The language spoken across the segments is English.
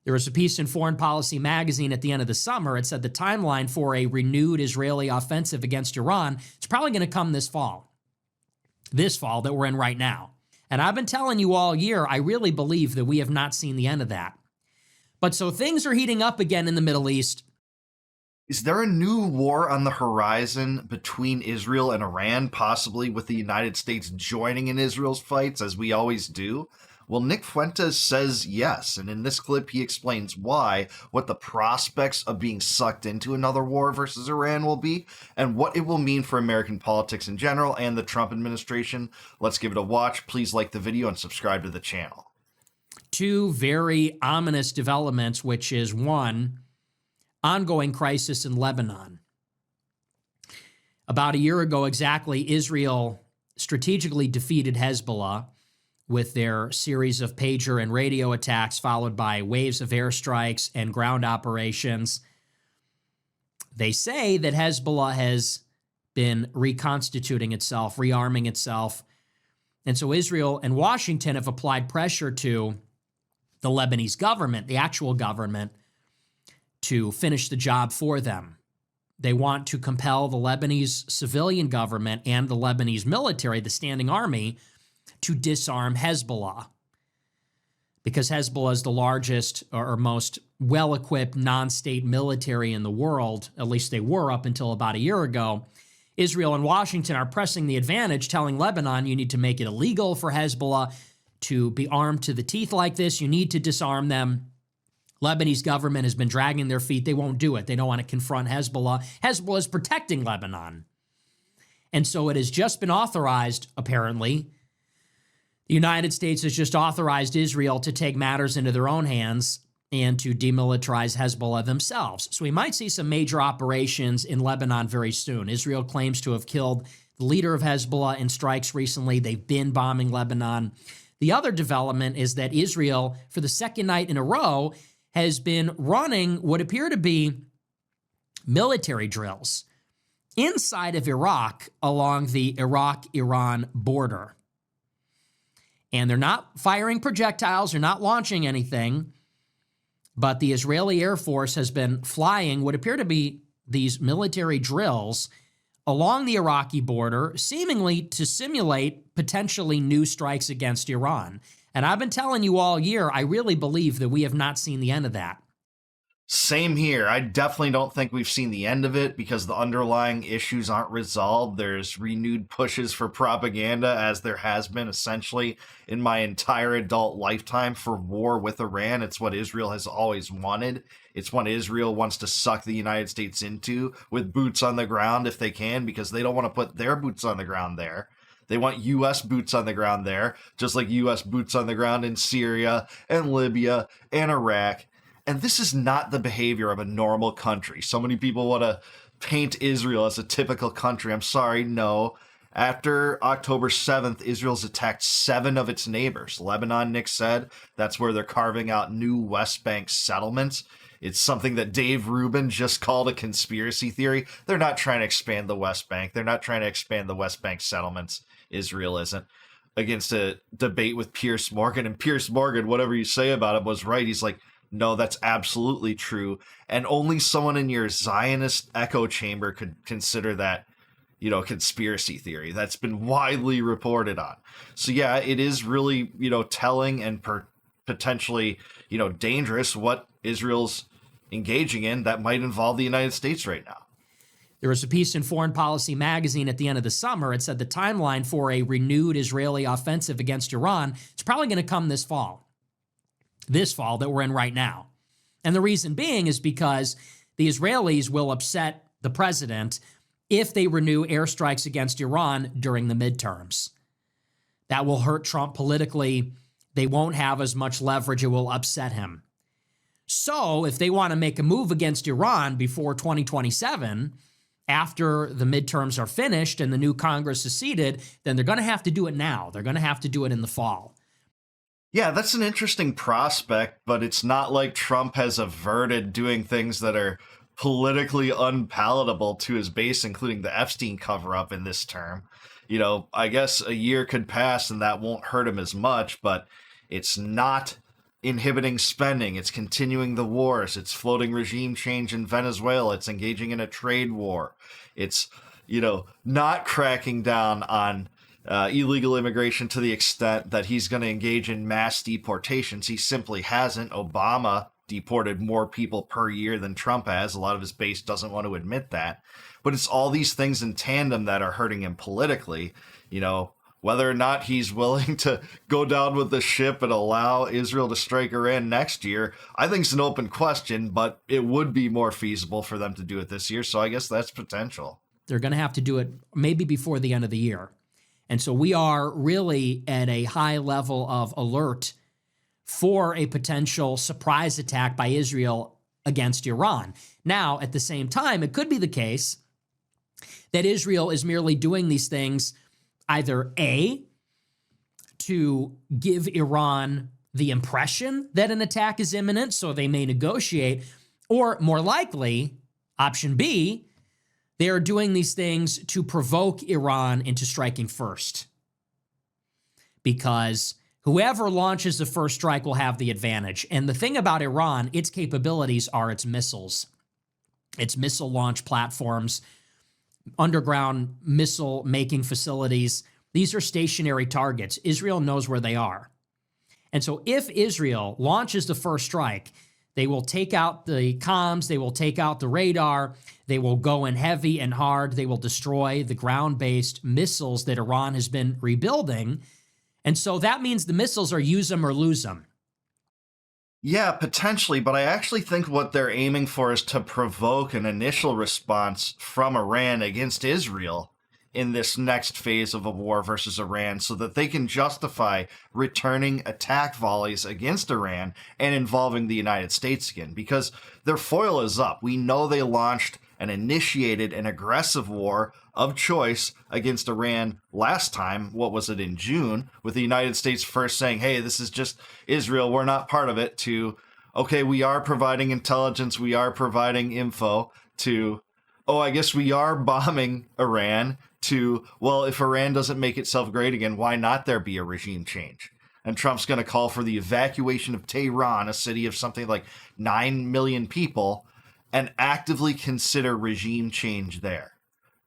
There was a piece in Foreign Policy magazine at the end of the summer. It said the timeline for a renewed Israeli offensive against Iran is probably going to come this fall that we're in right now. And I've been telling you all year, I really believe that we have not seen the end of that. But so things are heating up again in the Middle East. Is there a new war on the horizon between Israel and Iran, possibly with the United States joining in Israel's fights, as we always do? Well, Nick Fuentes says yes, and in this clip he explains why, what the prospects of being sucked into another war versus Iran will be, and what it will mean for American politics in general and the Trump administration. Let's give it a watch. Please like the video and subscribe to the channel. Two very ominous developments, which is one, ongoing crisis in Lebanon. About a year ago exactly, Israel strategically defeated Hezbollah with their series of pager and radio attacks, followed by waves of airstrikes and ground operations. They say that Hezbollah has been reconstituting itself, rearming itself. And so Israel and Washington have applied pressure to the Lebanese government, the actual government, to finish the job for them. They want to compel the Lebanese civilian government and the Lebanese military, the standing army, to disarm Hezbollah, because Hezbollah is the largest or most well-equipped non-state military in the world. At least they were up until about a year ago. Israel and Washington are pressing the advantage, telling Lebanon, you need to make it illegal for Hezbollah to be armed to the teeth like this. You need to disarm them. Lebanese government has been dragging their feet. They won't do it. They don't want to confront Hezbollah. Hezbollah is protecting Lebanon. And so it has just been authorized, apparently. The United States has just authorized Israel to take matters into their own hands and to demilitarize Hezbollah themselves. So we might see some major operations in Lebanon very soon. Israel claims to have killed the leader of Hezbollah in strikes recently. They've been bombing Lebanon. The other development is that Israel, for the second night in a row, has been running what appear to be military drills inside of Iraq along the Iraq-Iran border. And they're not firing projectiles, they're not launching anything, but the Israeli Air Force has been flying what appear to be these military drills along the Iraqi border, seemingly to simulate potentially new strikes against Iran. And I've been telling you all year, I really believe that we have not seen the end of that. Same here. I definitely don't think we've seen the end of it because the underlying issues aren't resolved. There's renewed pushes for propaganda, as there has been essentially in my entire adult lifetime, for war with Iran. It's what Israel has always wanted. It's what Israel wants to suck the United States into with boots on the ground if they can, because they don't want to put their boots on the ground there. They want U.S. boots on the ground there, just like U.S. boots on the ground in Syria and Libya and Iraq. And this is not the behavior of a normal country. So many people want to paint Israel as a typical country. I'm sorry, no. After October 7th, Israel's attacked 7 of its neighbors. Lebanon, Nick said, that's where they're carving out new West Bank settlements. It's something that Dave Rubin just called a conspiracy theory. They're not trying to expand the West Bank. They're not trying to expand the West Bank settlements. Israel isn't. Against a debate with Piers Morgan. And Piers Morgan, whatever you say about him, was right. He's like, no, that's absolutely true. And only someone in your Zionist echo chamber could consider that, conspiracy theory. That's been widely reported on. So yeah, it is really, telling and potentially, dangerous what Israel's engaging in that might involve the United States right now. There was a piece in Foreign Policy magazine at the end of the summer. It said the timeline for a renewed Israeli offensive against Iran is probably going to come this fall that we're in right now. And the reason being is because the Israelis will upset the president if they renew airstrikes against Iran during the midterms. That will hurt Trump politically. They won't have as much leverage. It will upset him. So if they want to make a move against Iran before 2027, after the midterms are finished and the new Congress is seated, then they're going to have to do it now. They're going to have to do it in the fall. Yeah, that's an interesting prospect, but it's not like Trump has averted doing things that are politically unpalatable to his base, including the Epstein cover-up in this term. I guess a year could pass and that won't hurt him as much, but it's not inhibiting spending. It's continuing the wars. It's floating regime change in Venezuela. It's engaging in a trade war. It's, not cracking down on illegal immigration to the extent that he's going to engage in mass deportations. He simply hasn't. Obama deported more people per year than Trump has. A lot of his base doesn't want to admit that. But it's all these things in tandem that are hurting him politically. Whether or not he's willing to go down with the ship and allow Israel to strike Iran next year, I think it's an open question, but it would be more feasible for them to do it this year. So I guess that's potential. They're going to have to do it maybe before the end of the year. And so we are really at a high level of alert for a potential surprise attack by Israel against Iran. Now, at the same time, it could be the case that Israel is merely doing these things either A, to give Iran the impression that an attack is imminent, so they may negotiate, or more likely, option B, they are doing these things to provoke Iran into striking first. Because whoever launches the first strike will have the advantage. And the thing about Iran, its capabilities are its missiles, its missile launch platforms, underground missile making facilities. These are stationary targets. Israel knows where they are. And so if Israel launches the first strike, they will take out the comms, they will take out the radar, they will go in heavy and hard, they will destroy the ground-based missiles that Iran has been rebuilding. And so that means the missiles are use them or lose them. Yeah, potentially, but I actually think what they're aiming for is to provoke an initial response from Iran against Israel in this next phase of a war versus Iran so that they can justify returning attack volleys against Iran and involving the United States again, because their foil is up. We know they launched and initiated an aggressive war of choice against Iran last time. What was it, in June, with the United States first saying, hey, this is just Israel, we're not part of it, to, okay, we are providing intelligence, we are providing info, to, oh, I guess we are bombing Iran, to, well, if Iran doesn't make itself great again, why not there be a regime change? And Trump's going to call for the evacuation of Tehran, a city of something like 9 million people, and actively consider regime change there.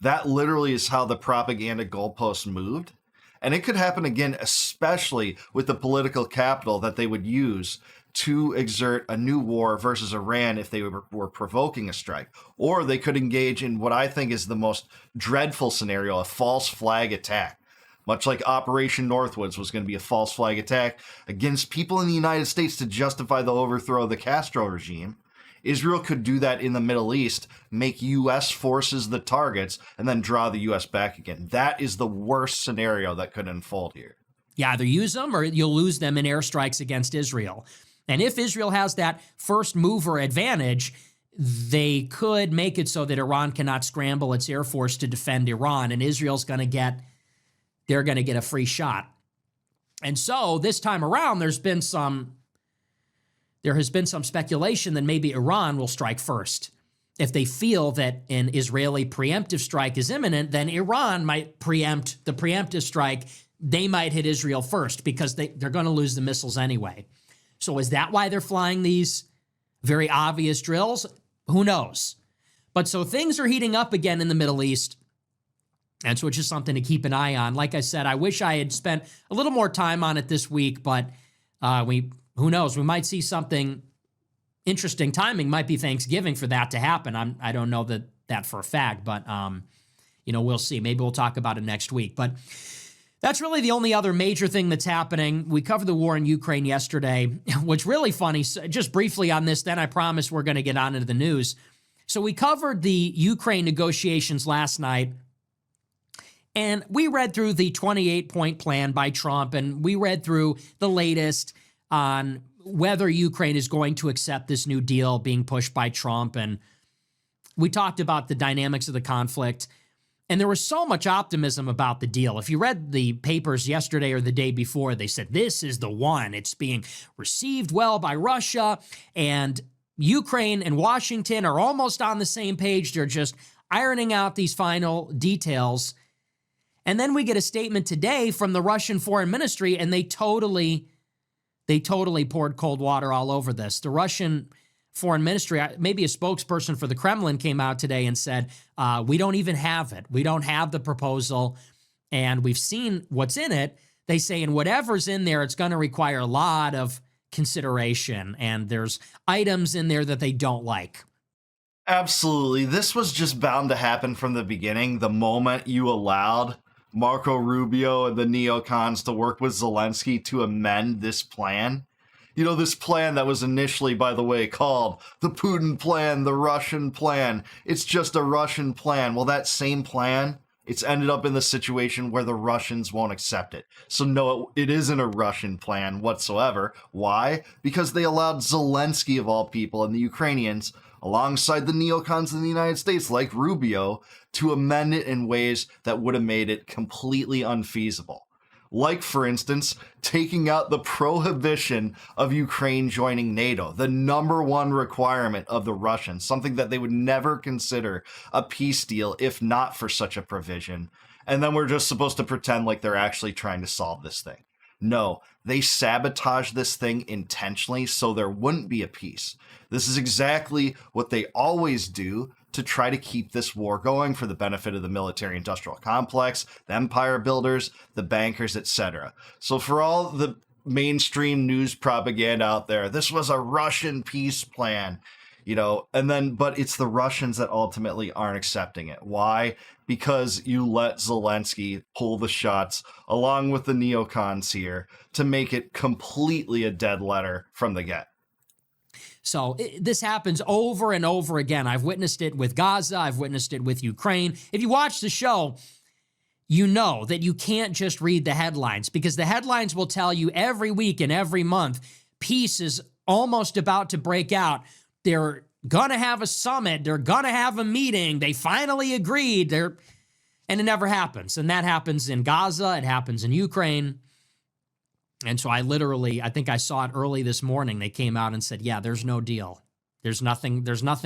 That literally is how the propaganda goalposts moved. And it could happen again, especially with the political capital that they would use to exert a new war versus Iran if they were provoking a strike. Or they could engage in what I think is the most dreadful scenario, a false flag attack. Much like Operation Northwoods was going to be a false flag attack against people in the United States to justify the overthrow of the Castro regime. Israel could do that in the Middle East, make U.S. forces the targets, and then draw the U.S. back again. That is the worst scenario that could unfold here. You either use them or you'll lose them in airstrikes against Israel. And if Israel has that first mover advantage, they could make it so that Iran cannot scramble its air force to defend Iran, and Israel's going to get a free shot. And so this time around, there has been some speculation that maybe Iran will strike first. If they feel that an Israeli preemptive strike is imminent, then Iran might preempt the preemptive strike. They might hit Israel first because they're going to lose the missiles anyway. So is that why they're flying these very obvious drills? Who knows? But so things are heating up again in the Middle East. And so it's just something to keep an eye on. Like I said, I wish I had spent a little more time on it this week, but who knows? We might see something interesting. Timing might be Thanksgiving for that to happen. I don't know that for a fact, but we'll see. Maybe we'll talk about it next week. But that's really the only other major thing that's happening. We covered the war in Ukraine yesterday. What's really funny, just briefly on this, then I promise we're going to get on into the news. So we covered the Ukraine negotiations last night, and we read through the 28-point plan by Trump, and we read through the latest on whether Ukraine is going to accept this new deal being pushed by Trump. And we talked about the dynamics of the conflict. And there was so much optimism about the deal. If you read the papers yesterday or the day before, they said, this is the one. It's being received well by Russia. And Ukraine and Washington are almost on the same page. They're just ironing out these final details. And then we get a statement today from the Russian Foreign Ministry, and they totally they totally poured cold water all over this. The Russian foreign ministry, maybe a spokesperson for the Kremlin came out today and said, we don't even have it. We don't have the proposal, and we've seen what's in it. They say, and whatever's in there, it's going to require a lot of consideration, and there's items in there that they don't like. Absolutely. This was just bound to happen from the beginning. The moment you allowed Marco Rubio and the neocons to work with Zelensky to amend this plan, this plan that was initially, by the way, called the Putin plan, the Russian plan. It's just a Russian plan. Well, that same plan, it's ended up in the situation where the Russians won't accept it. So no, it isn't a Russian plan whatsoever. Why? Because they allowed Zelensky, of all people, and the Ukrainians, alongside the neocons in the United States, like Rubio, to amend it in ways that would have made it completely unfeasible. Like, for instance, taking out the prohibition of Ukraine joining NATO, the number one requirement of the Russians, something that they would never consider a peace deal if not for such a provision. And then we're just supposed to pretend like they're actually trying to solve this thing. No, they sabotaged this thing intentionally so there wouldn't be a peace. This is exactly what they always do to try to keep this war going for the benefit of the military-industrial complex, the empire builders, the bankers, etc. So for all the mainstream news propaganda out there, this was a Russian peace plan, but it's the Russians that ultimately aren't accepting it. Why? Because you let Zelensky pull the shots along with the neocons here to make it completely a dead letter from the get. So this happens over and over again. I've witnessed it with Gaza. I've witnessed it with Ukraine. If you watch the show, you know that you can't just read the headlines, because the headlines will tell you every week and every month, peace is almost about to break out. They're going to have a summit. They're going to have a meeting. They finally agreed. And it never happens. And that happens in Gaza. It happens in Ukraine. And so I think I saw it early this morning. They came out and said, yeah, there's no deal. There's nothing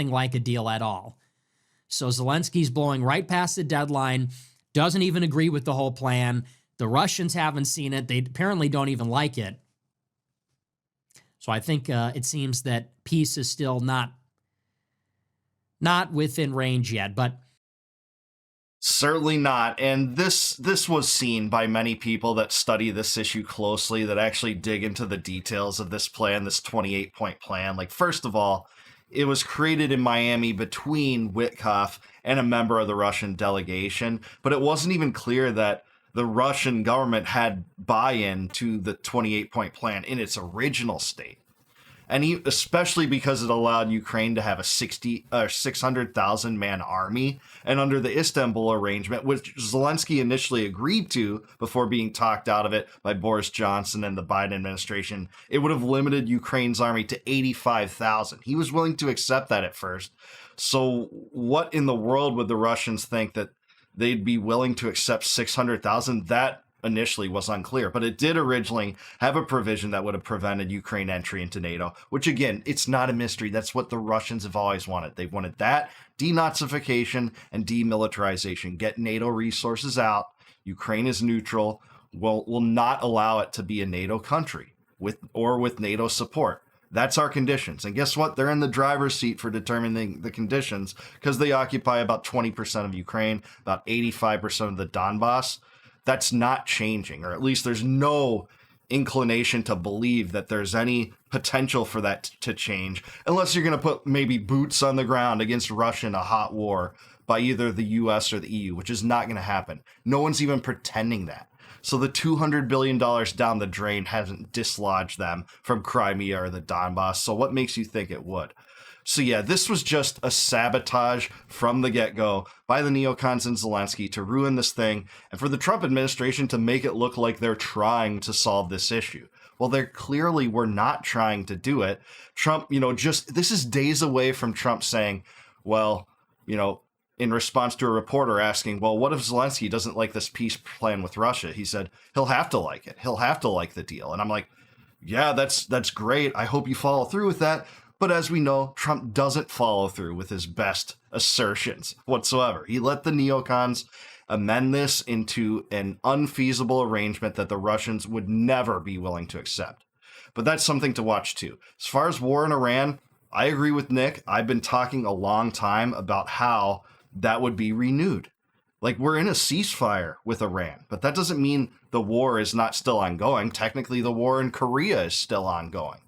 like a deal at all. So Zelensky's blowing right past the deadline, doesn't even agree with the whole plan. The Russians haven't seen it. They apparently don't even like it. So I think it seems that peace is still not within range yet, but certainly not. And this was seen by many people that study this issue closely, that actually dig into the details of this plan, this 28-point plan. Like, first of all, it was created in Miami between Witkoff and a member of the Russian delegation, but it wasn't even clear that the Russian government had buy-in to the 28-point plan in its original state. And especially because it allowed Ukraine to have a 600,000 man army. And under the Istanbul arrangement, which Zelensky initially agreed to before being talked out of it by Boris Johnson and the Biden administration, it would have limited Ukraine's army to 85,000. He was willing to accept that at first. So what in the world would the Russians think that they'd be willing to accept 600,000? That initially was unclear, but it did originally have a provision that would have prevented Ukraine entry into NATO, which again, it's not a mystery. That's what the Russians have always wanted. They've wanted that, denazification and demilitarization. Get NATO resources out. Ukraine is neutral. Will not allow it to be a NATO country with NATO support. That's our conditions. And guess what? They're in the driver's seat for determining the conditions because they occupy about 20% of Ukraine, about 85% of the Donbass. That's not changing, or at least there's no inclination to believe that there's any potential for that to change, unless you're going to put maybe boots on the ground against Russia in a hot war by either the US or the EU, which is not going to happen. No one's even pretending that. So the $200 billion down the drain hasn't dislodged them from Crimea or the Donbass. So what makes you think it would? So yeah, this was just a sabotage from the get-go by the neocons and Zelensky to ruin this thing and for the Trump administration to make it look like they're trying to solve this issue. Well, they clearly were not trying to do it. Trump, this is days away from Trump saying, well, in response to a reporter asking, well, what if Zelensky doesn't like this peace plan with Russia? He said, he'll have to like it. He'll have to like the deal. And I'm like, yeah, that's great. I hope you follow through with that. But as we know, Trump doesn't follow through with his best assertions whatsoever. He let the neocons amend this into an unfeasible arrangement that the Russians would never be willing to accept. But that's something to watch too. As far as war in Iran, I agree with Nick. I've been talking a long time about how that would be renewed. Like, we're in a ceasefire with Iran, but that doesn't mean the war is not still ongoing. Technically, the war in Korea is still ongoing.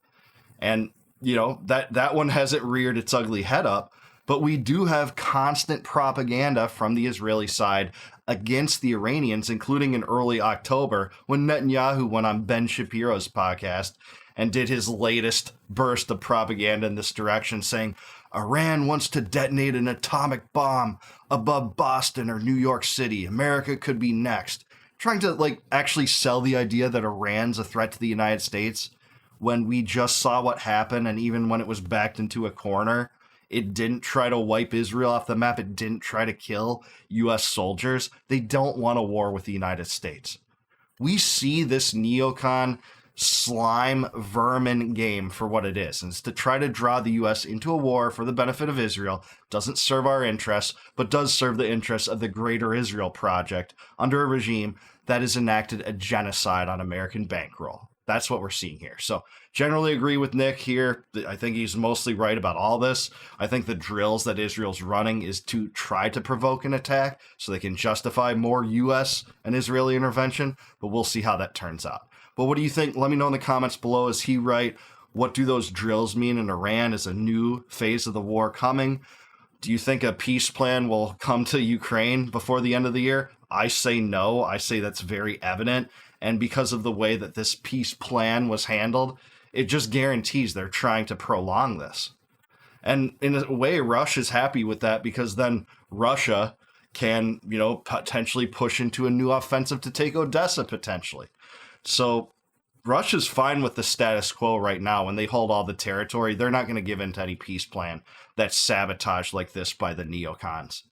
And, that one hasn't reared its ugly head up, but we do have constant propaganda from the Israeli side against the Iranians, including in early October when Netanyahu went on Ben Shapiro's podcast and did his latest burst of propaganda in this direction, saying Iran wants to detonate an atomic bomb above Boston or New York City. America could be next. Trying to actually sell the idea that Iran's a threat to the United States when we just saw what happened, and even when it was backed into a corner, it didn't try to wipe Israel off the map. It didn't try to kill U.S. soldiers. They don't want a war with the United States. We see this neocon slime vermin game for what it is, and it's to try to draw the U.S. into a war for the benefit of Israel. Doesn't serve our interests, but does serve the interests of the Greater Israel Project under a regime that has enacted a genocide on American bankroll. That's what we're seeing here. So generally agree with Nick here. I think he's mostly right about all this. I think the drills that Israel's running is to try to provoke an attack so they can justify more U.S. and Israeli intervention, but we'll see how that turns out. But what do you think? Let me know in the comments below. Is he right? What do those drills mean in Iran? Is a new phase of the war coming? Do you think a peace plan will come to Ukraine before the end of the year? I say no. I say that's very evident. And because of the way that this peace plan was handled, it just guarantees they're trying to prolong this. And in a way, Russia's happy with that because then Russia can, potentially push into a new offensive to take Odessa potentially. So Russia's fine with the status quo right now. When they hold all the territory, they're not going to give in to any peace plan that's sabotaged like this by the neocons.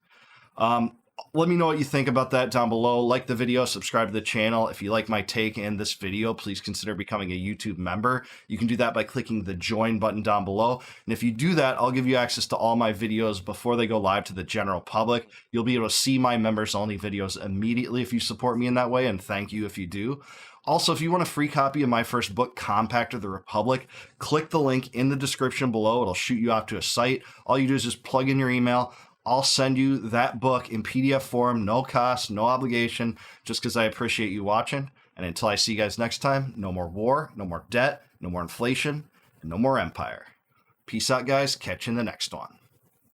Let me know what you think about that down below. Like the video, subscribe to the channel. If you like my take in this video, please consider becoming a YouTube member. You can do that by clicking the join button down below. And if you do that, I'll give you access to all my videos before they go live to the general public. You'll be able to see my members only videos immediately if you support me in that way, and thank you if you do. Also, if you want a free copy of my first book, Compact of the Republic, click the link in the description below. It'll shoot you off to a site. All you do is just plug in your email. I'll send you that book in PDF form, no cost, no obligation, just because I appreciate you watching. And until I see you guys next time, no more war, no more debt, no more inflation, and no more empire. Peace out, guys. Catch you in the next one.